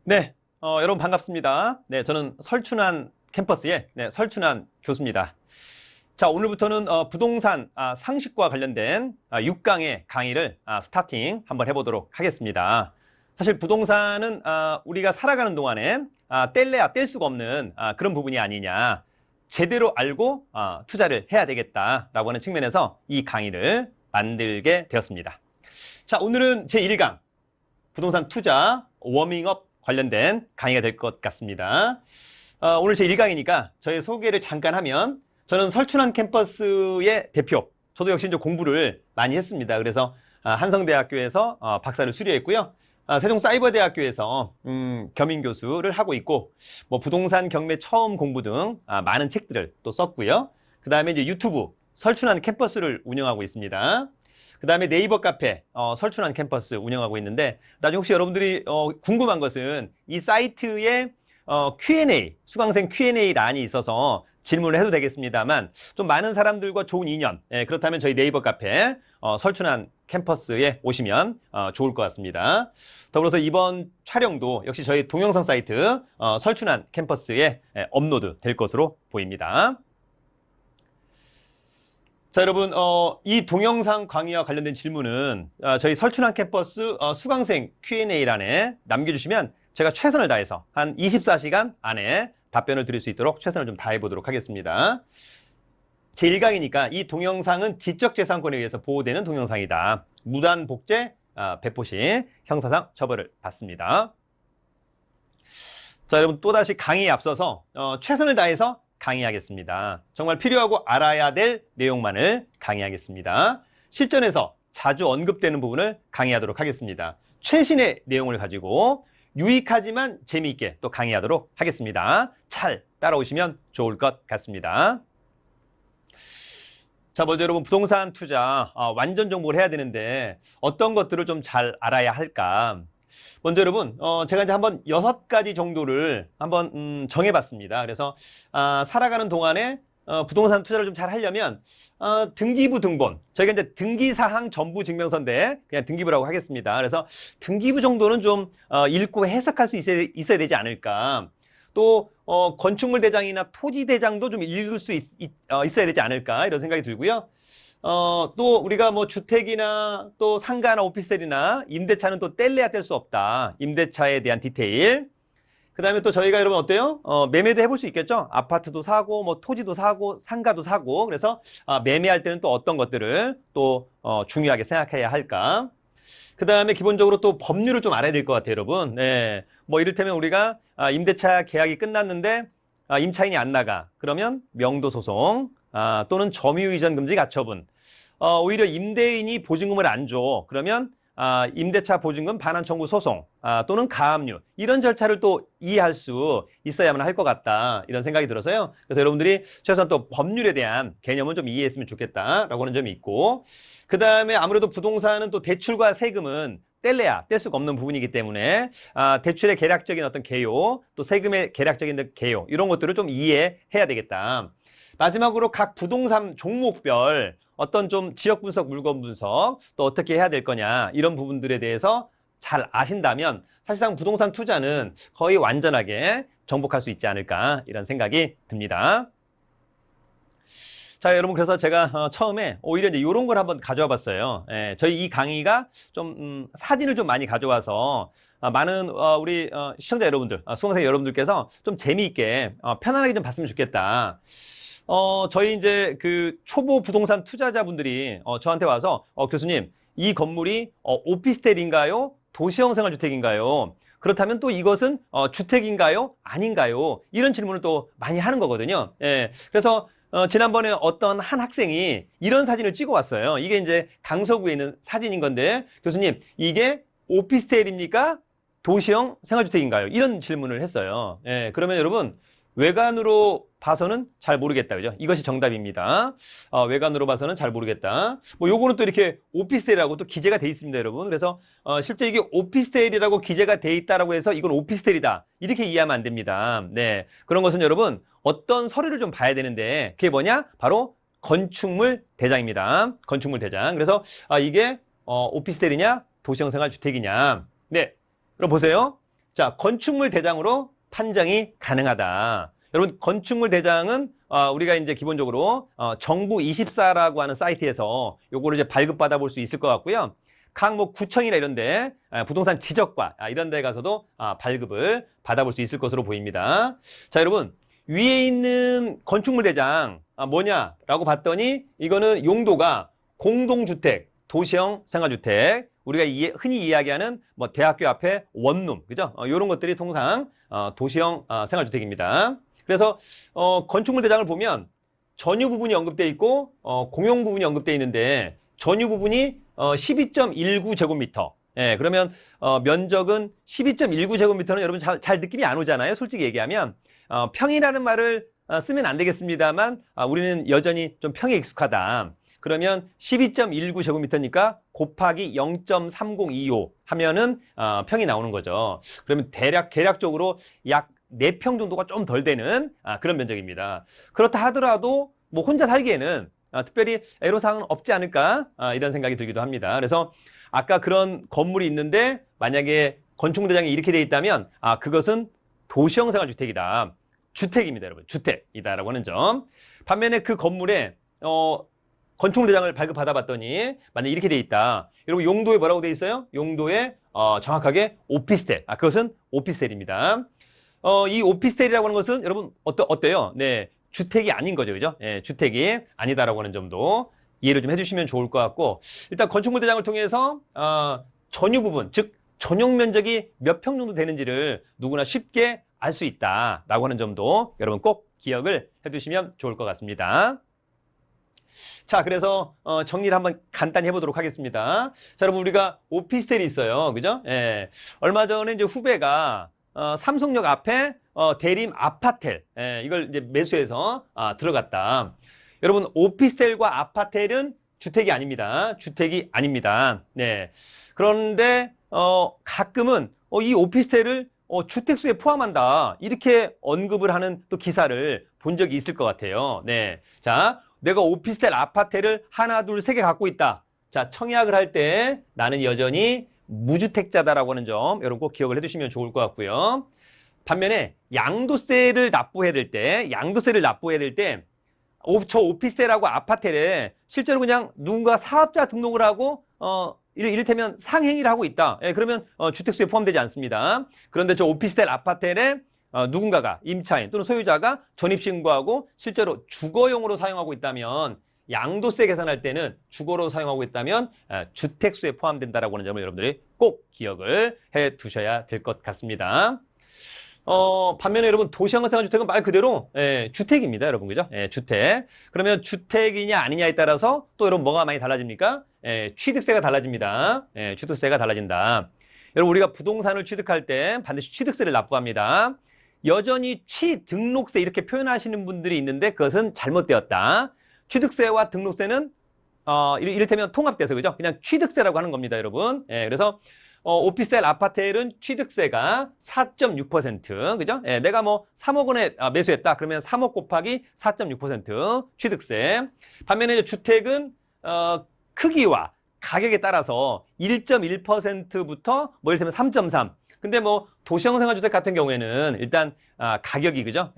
네, 여러분 반갑습니다. 네, 저는 설춘환 캠퍼스의 설춘환 교수입니다. 자, 오늘부터는 부동산 상식과 관련된 6강의 강의를 스타팅 한번 해보도록 하겠습니다. 사실 부동산은 우리가 살아가는 동안에 뗄래야 뗄 수가 없는 그런 부분이 아니냐. 제대로 알고 투자를 해야 되겠다라고 하는 측면에서 이 강의를 만들게 되었습니다. 자, 오늘은 제1강 부동산 투자 워밍업 관련된 강의가 될 것 같습니다. 오늘 제 1강이니까 저의 소개를 잠깐 하면 저는 설춘환 캠퍼스의 대표, 저도 역시 이제 공부를 많이 했습니다. 그래서 한성대학교에서 박사를 수료했고요. 세종사이버대학교에서 겸임교수를 하고 있고 뭐 부동산 경매 처음 공부 등 많은 책들을 또 썼고요. 그 다음에 이제 유튜브 설춘환 캠퍼스를 운영하고 있습니다. 그 다음에 네이버 카페 설춘환 캠퍼스 운영하고 있는데 나중에 혹시 여러분들이 궁금한 것은 이 사이트에 Q&A, 수강생 Q&A 란이 있어서 질문을 해도 되겠습니다만 좀 많은 사람들과 좋은 인연, 그렇다면 저희 네이버 카페 설춘환 캠퍼스에 오시면 좋을 것 같습니다. 더불어서 이번 촬영도 역시 저희 동영상 사이트 설춘환 캠퍼스에 업로드 될 것으로 보입니다. 자, 여러분, 이 동영상 강의와 관련된 질문은 저희 설춘환 캠퍼스 수강생 Q&A란에 남겨주시면 제가 최선을 다해서 한 24시간 안에 답변을 드릴 수 있도록 최선을 좀 다해보도록 하겠습니다. 제1강이니까 이 동영상은 지적재산권에 의해서 보호되는 동영상이다. 무단 복제, 배포 시 형사상 처벌을 받습니다. 자, 여러분, 또다시 강의에 앞서서 최선을 다해서 강의하겠습니다. 정말 필요하고 알아야 될 내용만을 강의하겠습니다. 실전에서 자주 언급되는 부분을 강의하도록 하겠습니다. 최신의 내용을 가지고 유익하지만 재미있게 또 강의하도록 하겠습니다. 잘 따라오시면 좋을 것 같습니다. 자, 먼저 여러분 부동산 투자 완전 정복을 해야 되는데 어떤 것들을 좀 잘 알아야 할까? 먼저 여러분, 제가 이제 한번 6가지 정도를 한번 정해봤습니다. 그래서 살아가는 동안에 부동산 투자를 좀 잘 하려면 등기부 등본, 저희가 이제 등기사항 전부 증명서인데 그냥 등기부라고 하겠습니다. 그래서 등기부 정도는 좀 읽고 해석할 수 있어야 되지 않을까. 또 건축물 대장이나 토지 대장도 좀 읽을 수 있어야 되지 않을까 이런 생각이 들고요. 또 우리가 뭐 주택이나 또 상가나 오피스텔이나 임대차는 또 뗄래야 뗄 수 없다. 임대차에 대한 디테일. 그 다음에 또 저희가 여러분 어때요? 매매도 해볼 수 있겠죠? 아파트도 사고, 뭐 토지도 사고, 상가도 사고. 그래서 매매할 때는 또 어떤 것들을 또 중요하게 생각해야 할까? 그 다음에 기본적으로 또 법률을 좀 알아야 될 것 같아요, 여러분. 네. 뭐 이를테면 우리가 임대차 계약이 끝났는데 임차인이 안 나가. 그러면 명도소송 또는 점유이전 금지 가처분. 오히려 임대인이 보증금을 안 줘. 그러면 임대차 보증금 반환 청구 소송 또는 가압류 이런 절차를 또 이해할 수 있어야만 할 것 같다 이런 생각이 들어서요. 그래서 여러분들이 최소한 또 법률에 대한 개념은 좀 이해했으면 좋겠다라고 하는 점이 있고 그 다음에 아무래도 부동산은 또 대출과 세금은 뗄래야 뗄 수가 없는 부분이기 때문에 대출의 계략적인 어떤 개요 또 세금의 계략적인 개요 이런 것들을 좀 이해해야 되겠다. 마지막으로 각 부동산 종목별 어떤 좀 지역 분석, 물건 분석, 또 어떻게 해야 될 거냐 이런 부분들에 대해서 잘 아신다면 사실상 부동산 투자는 거의 완전하게 정복할 수 있지 않을까 이런 생각이 듭니다. 자, 여러분 그래서 제가 처음에 오히려 이제 이런 걸 한번 가져와 봤어요. 저희 이 강의가 좀 사진을 좀 많이 가져와서 많은 우리 시청자 여러분들, 수강생 여러분들께서 좀 재미있게 편안하게 좀 봤으면 좋겠다. 저희 이제 그 초보 부동산 투자자분들이 저한테 와서 교수님, 이 건물이 오피스텔인가요? 도시형 생활주택인가요? 그렇다면 또 이것은 주택인가요? 아닌가요? 이런 질문을 또 많이 하는 거거든요. 예. 그래서 지난번에 어떤 한 학생이 이런 사진을 찍어 왔어요. 이게 이제 강서구에 있는 사진인 건데 교수님, 이게 오피스텔입니까? 도시형 생활주택인가요? 이런 질문을 했어요. 예. 그러면 여러분 외관으로 봐서는 잘 모르겠다. 그죠? 이것이 정답입니다. 외관으로 봐서는 잘 모르겠다. 뭐 요거는 또 이렇게 오피스텔이라고 또 기재가 돼 있습니다, 여러분. 그래서 실제 이게 오피스텔이라고 기재가 돼 있다라고 해서 이건 오피스텔이다. 이렇게 이해하면 안 됩니다. 네. 그런 것은 여러분 어떤 서류를 좀 봐야 되는데 그게 뭐냐? 바로 건축물 대장입니다. 건축물 대장. 그래서 이게 오피스텔이냐? 도시형 생활 주택이냐? 네. 그럼 보세요. 자, 건축물 대장으로 판정이 가능하다. 여러분, 건축물 대장은 우리가 이제 기본적으로 정부24라고 하는 사이트에서 요거를 이제 발급받아 볼 수 있을 것 같고요. 각 뭐 구청이나 이런데 부동산 지적과 이런 데 가서도 발급을 받아볼 수 있을 것으로 보입니다. 자, 여러분, 위에 있는 건축물 대장 뭐냐라고 봤더니 이거는 용도가 공동주택, 도시형 생활주택, 우리가 흔히 이야기하는 뭐 대학교 앞에 원룸, 그죠? 이런 것들이 통상 도시형 생활주택입니다. 그래서 건축물 대장을 보면 전유 부분이 언급되어 있고 공용 부분이 언급되어 있는데 전유 부분이 12.19제곱미터. 예, 그러면 면적은 12.19제곱미터는 여러분 잘 느낌이 안 오잖아요. 솔직히 얘기하면 평이라는 말을 쓰면 안 되겠습니다만 우리는 여전히 좀 평에 익숙하다. 그러면 12.19제곱미터니까 곱하기 0.3025 하면은 평이 나오는 거죠. 그러면 계략적으로 약 4평 정도가 좀 덜 되는 그런 면적입니다. 그렇다 하더라도 뭐 혼자 살기에는 특별히 애로사항은 없지 않을까 이런 생각이 들기도 합니다. 그래서 아까 그런 건물이 있는데 만약에 건축대장이 이렇게 돼 있다면 그것은 도시형 생활주택이다. 주택입니다, 여러분. 주택이다라고 하는 점. 반면에 그 건물에 건축대장을 발급받아 봤더니 만약에 이렇게 돼 있다. 여러분 용도에 뭐라고 돼 있어요? 용도에 정확하게 오피스텔. 그것은 오피스텔입니다. 이 오피스텔이라고 하는 것은 여러분 어때요? 네, 주택이 아닌 거죠, 그죠? 예, 주택이 아니다라고 하는 점도 이해를 좀 해주시면 좋을 것 같고, 일단 건축물 대장을 통해서 전유 부분, 즉 전용 면적이 몇 평 정도 되는지를 누구나 쉽게 알 수 있다라고 하는 점도 여러분 꼭 기억을 해두시면 좋을 것 같습니다. 자, 그래서 정리를 한번 간단히 해보도록 하겠습니다. 자, 여러분 우리가 오피스텔이 있어요, 그죠? 예, 얼마 전에 이제 후배가 삼성역 앞에 대림 아파텔, 이걸 이제 매수해서 들어갔다. 여러분 오피스텔과 아파텔은 주택이 아닙니다. 주택이 아닙니다. 네. 그런데 가끔은 이 오피스텔을 주택수에 포함한다. 이렇게 언급을 하는 또 기사를 본 적이 있을 것 같아요. 네. 자, 내가 오피스텔 아파텔을 하나, 둘, 세 개 갖고 있다. 자, 청약을 할 때 나는 여전히 무주택자다라고 하는 점 여러분 꼭 기억을 해두시면 좋을 것 같고요. 반면에 양도세를 납부해야 될 때, 저 오피스텔하고 아파텔에 실제로 그냥 누군가 사업자 등록을 하고 이를테면 상행위를 하고 있다. 예, 그러면 주택수에 포함되지 않습니다. 그런데 저 오피스텔 아파텔에 누군가가 임차인 또는 소유자가 전입신고하고 실제로 주거용으로 사용하고 있다면 양도세 계산할 때는 주거로 사용하고 있다면 주택수에 포함된다라고 하는 점을 여러분들이 꼭 기억을 해 두셔야 될 것 같습니다. 반면에 여러분 도시형 생활주택은 말 그대로 주택입니다, 여러분, 그죠? 주택. 그러면 주택이냐 아니냐에 따라서 또 여러분 뭐가 많이 달라집니까? 취득세가 달라집니다. 취득세가 달라진다. 여러분 우리가 부동산을 취득할 때 반드시 취득세를 납부합니다. 여전히 취등록세 이렇게 표현하시는 분들이 있는데 그것은 잘못되었다. 취득세와 등록세는 이를테면 통합돼서 그죠? 그냥 취득세라고 하는 겁니다, 여러분. 그래서 오피스텔 아파텔은 취득세가 4.6%, 그죠? 내가 뭐 3억 원에 매수했다. 그러면 3억 곱하기 4.6% 취득세. 반면에 주택은 크기와 가격에 따라서 1.1%부터 뭐 이를테면 3.3. 근데 뭐 도시형 생활주택 같은 경우에는 일단 가격이 그죠?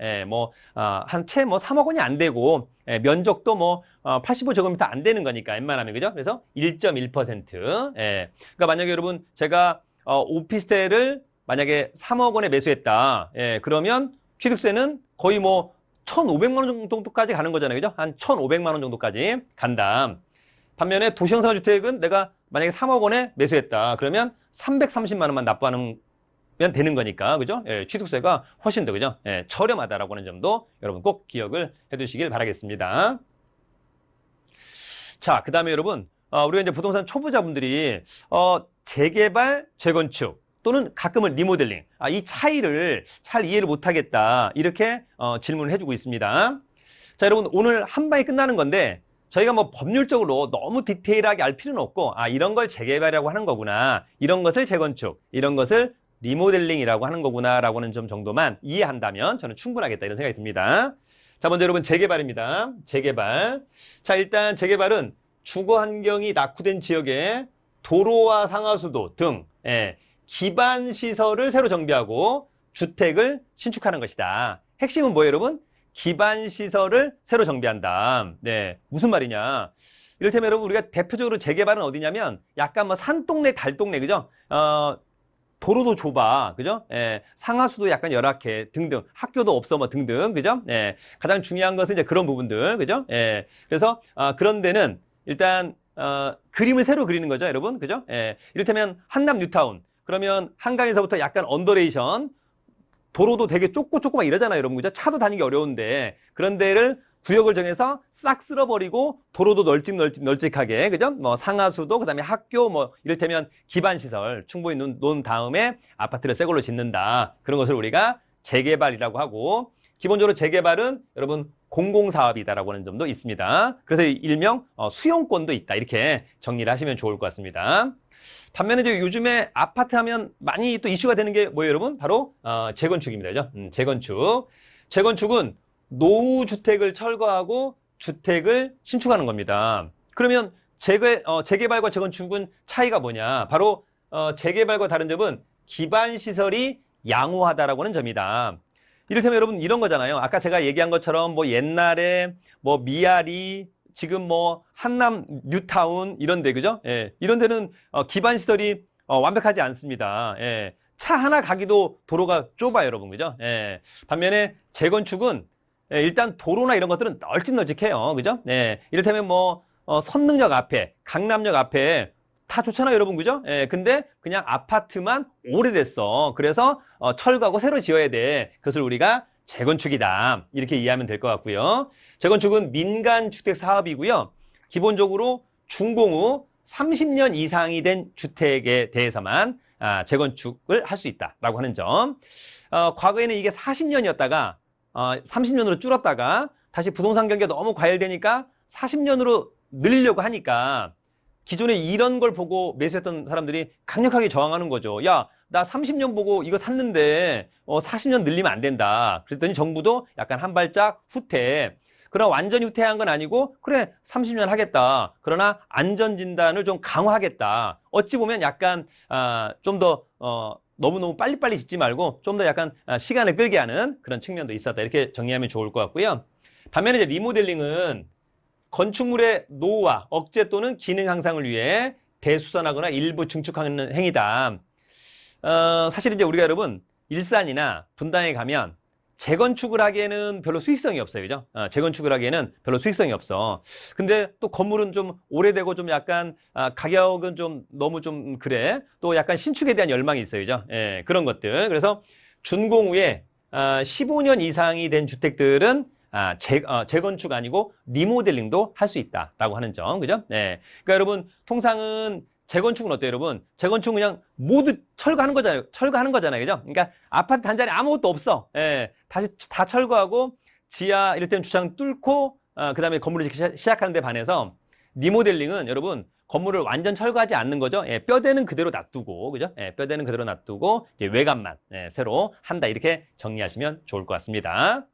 한 채 뭐 3억 원이 안 되고 면적도 뭐 85제곱미터 안 되는 거니까 웬만하면 그죠? 그래서 1.1%. 그러니까 만약에 여러분 제가 오피스텔을 만약에 3억 원에 매수했다. 그러면 취득세는 거의 뭐 1,500만 원 정도까지 가는 거잖아요. 그죠? 한 1,500만 원 정도까지 간다. 반면에 도시형 생활주택은 내가 만약에 3억 원에 매수했다. 그러면 330만 원만 납부하는 되는 거니까, 그죠? 취득세가 훨씬 더, 그죠? 저렴하다라고 하는 점도 여러분 꼭 기억을 해 두시길 바라겠습니다. 자, 그 다음에 여러분, 우리가 이제 부동산 초보자분들이, 재개발, 재건축, 또는 가끔은 리모델링, 이 차이를 잘 이해를 못하겠다. 이렇게 질문을 해주고 있습니다. 자, 여러분, 오늘 한 방에 끝나는 건데, 저희가 뭐 법률적으로 너무 디테일하게 알 필요는 없고, 이런 걸 재개발이라고 하는 거구나. 이런 것을 재건축, 이런 것을 리모델링이라고 하는 거구나라고 하는 점 정도만 이해한다면 저는 충분하겠다 이런 생각이 듭니다. 자, 먼저 여러분 재개발입니다. 재개발. 자, 일단 재개발은 주거 환경이 낙후된 지역에 도로와 상하수도 등 기반 시설을 새로 정비하고 주택을 신축하는 것이다. 핵심은 뭐예요, 여러분? 기반 시설을 새로 정비한다. 네, 무슨 말이냐? 이를테면 여러분 우리가 대표적으로 재개발은 어디냐면 약간 뭐 산동네, 달동네, 그죠? 도로도 좁아, 그죠? 예, 상하수도 약간 열악해, 등등. 학교도 없어, 뭐 등등, 그죠? 예, 가장 중요한 것은 이제 그런 부분들, 그죠? 예, 그래서 그런 데는 일단 그림을 새로 그리는 거죠, 여러분, 그죠? 예, 이를테면 한남 뉴타운. 그러면 한강에서부터 약간 언더레이션, 도로도 되게 좁고 막 이러잖아요, 여러분, 그죠? 차도 다니기 어려운데 그런 데를 구역을 정해서 싹 쓸어버리고 도로도 널찍하게, 그죠? 뭐 상하수도, 그다음에 학교, 뭐 이를테면 기반시설 충분히 놓은 다음에 아파트를 새 걸로 짓는다. 그런 것을 우리가 재개발이라고 하고, 기본적으로 재개발은 여러분 공공사업이다라고 하는 점도 있습니다. 그래서 일명 수용권도 있다, 이렇게 정리를 하시면 좋을 것 같습니다. 반면에 이제 요즘에 아파트 하면 많이 또 이슈가 되는 게 뭐예요, 여러분? 바로 재건축입니다. 그죠? 재건축. 재건축은 노후주택을 철거하고 주택을 신축하는 겁니다. 그러면 재개발과 재건축은 차이가 뭐냐? 바로 재개발과 다른 점은 기반 시설이 양호하다라고 하는 점이다. 이를테면 여러분 이런 거잖아요. 아까 제가 얘기한 것처럼 뭐 옛날에 뭐 미아리, 지금 뭐 한남 뉴타운 이런 데, 그죠? 예, 이런 데는 기반 시설이 완벽하지 않습니다. 예, 차 하나 가기도 도로가 좁아요, 여러분, 그죠? 예, 반면에 재건축은 일단 도로나 이런 것들은 널찍널찍해요, 그죠? 예, 이를테면 뭐 선릉역 앞에, 강남역 앞에 다 좋잖아요, 여러분, 그죠? 예, 근데 그냥 아파트만 오래됐어. 그래서 철거하고 새로 지어야 돼. 그것을 우리가 재건축이다, 이렇게 이해하면 될 것 같고요. 재건축은 민간 주택 사업이고요. 기본적으로 준공 후 30년 이상이 된 주택에 대해서만 재건축을 할 수 있다라고 하는 점. 과거에는 이게 40년이었다가 30년으로 줄었다가 다시 부동산 경기가 너무 과열되니까 40년으로 늘리려고 하니까 기존에 이런 걸 보고 매수했던 사람들이 강력하게 저항하는 거죠. 야, 나 30년 보고 이거 샀는데 40년 늘리면 안 된다. 그랬더니 정부도 약간 한 발짝 후퇴. 그러나 완전히 후퇴한 건 아니고 그래 30년 하겠다. 그러나 안전진단을 좀 강화하겠다. 어찌 보면 약간 좀 더 너무너무 빨리빨리 짓지 말고 좀 더 약간 시간을 끌게 하는 그런 측면도 있었다. 이렇게 정리하면 좋을 것 같고요. 반면에 이제 리모델링은 건축물의 노후화, 억제 또는 기능 향상을 위해 대수선하거나 일부 증축하는 행위다. 사실 이제 우리가 여러분 일산이나 분당에 가면 재건축을 하기에는 별로 수익성이 없어요, 그죠? 재건축을 하기에는 별로 수익성이 없어. 근데 또 건물은 좀 오래되고 좀 약간 가격은 좀 너무 좀 그래. 또 약간 신축에 대한 열망이 있어요, 그죠? 예, 그런 것들. 그래서 준공 후에 15년 이상이 된 주택들은 재건축 아니고 리모델링도 할 수 있다라고 하는 점, 그죠? 네. 그러니까 여러분 통상은 재건축은 어때요, 여러분? 재건축은 그냥 모두 철거하는 거잖아요. 그죠? 그러니까 아파트 단지 안에 아무것도 없어. 예, 다시 다 철거하고 지하 이럴 때는 주차장 뚫고 그다음에 건물을 짓기 시작하는 데 반해서 리모델링은 여러분 건물을 완전 철거하지 않는 거죠. 예, 뼈대는 그대로 놔두고, 그죠? 예, 뼈대는 그대로 놔두고 이제 외관만 새로 한다, 이렇게 정리하시면 좋을 것 같습니다.